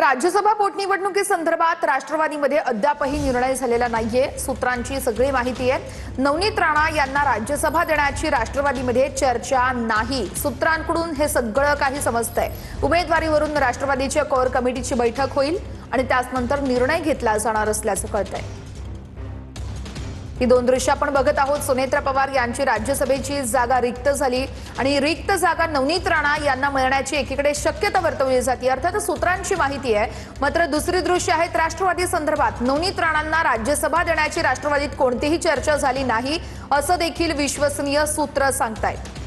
राज्यसभा पोटनिवडणुकीसंदर्भात राष्ट्रवादीमध्ये अद्यापही निर्णय झालेला नाहीये। सूत्रांची सगळी माहिती आहे। नवनीत राणा यांना राज्यसभा देण्याची राष्ट्रवादीमध्ये चर्चा नाही। सूत्रांकडून हे सगळं काही समजतंय। उमेदवारीवरून राष्ट्रवादीच्या कोर कमिटीची बैठक होईल आणि त्यानंतर निर्णय घेतला जाणार असल्याचं कळतंय। ही दोन दृश्य आपण बघत आहोत। सुनेत्रा पवार यांची राज्यसभेची जागा रिक्त झाली आणि रिक्त जागा नवनीत राणा यांना मिळण्याची एकीकडे शक्यता वर्तवली जाते। अर्थात सूत्रांची माहिती आहे। मात्र दुसरी दृश्य आहेत राष्ट्रवादी संदर्भात। नवनीत राणांना राज्यसभा देण्याची राष्ट्रवादीत कोणतीही चर्चा झाली नाही असं देखील विश्वसनीय सूत्र सांगतायत।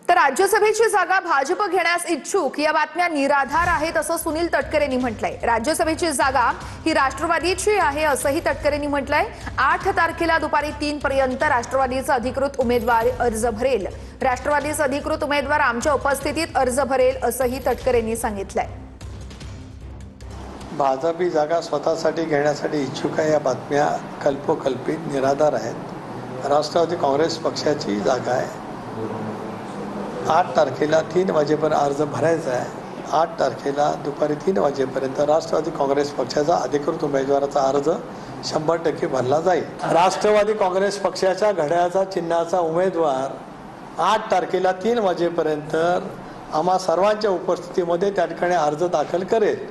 तर राज्यसभेची जागा भाजप घेण्यास इच्छुक या बातम्या निराधार आहेत असं सुनील तटकरेंनी म्हटलंय। राज्यसभेची जागा ही राष्ट्रवादीची आहे असंही तटकरेंनी म्हटलंय। 8 तारखेला दुपारी 3 पर्यंत राष्ट्रवादीचा अधिकृत उमेदवार अर्ज भरेल। राष्ट्रवादीचा अधिकृत उमेदवार आमच्या उपस्थितीत अर्ज भरेल असंही तटकरेंनी सांगितलंय। भाजप ही जागा स्वतःसाठी घेण्यासाठी इच्छुक आहे या बातम्या कल्पोकल्पित निराधार आहेत। राष्ट्रवादी काँग्रेस पक्षाची जागा आहे। 8 तारखेला 3 वाजेपर्यंत अर्ज भरायचा आहे। 8 तारखेला दुपारी 3 वाजेपर्यंत राष्ट्रवादी काँग्रेस पक्षाचा अधिकृत उमेदवाराचा अर्ज 100% भरला जाईल। राष्ट्रवादी काँग्रेस पक्षाच्या घड्याळाचा चिन्हाचा उमेदवार 8 तारखेला 3 वाजेपर्यंत आम्हा सर्वांच्या उपस्थितीमध्ये त्या ठिकाणी अर्ज दाखल करेल।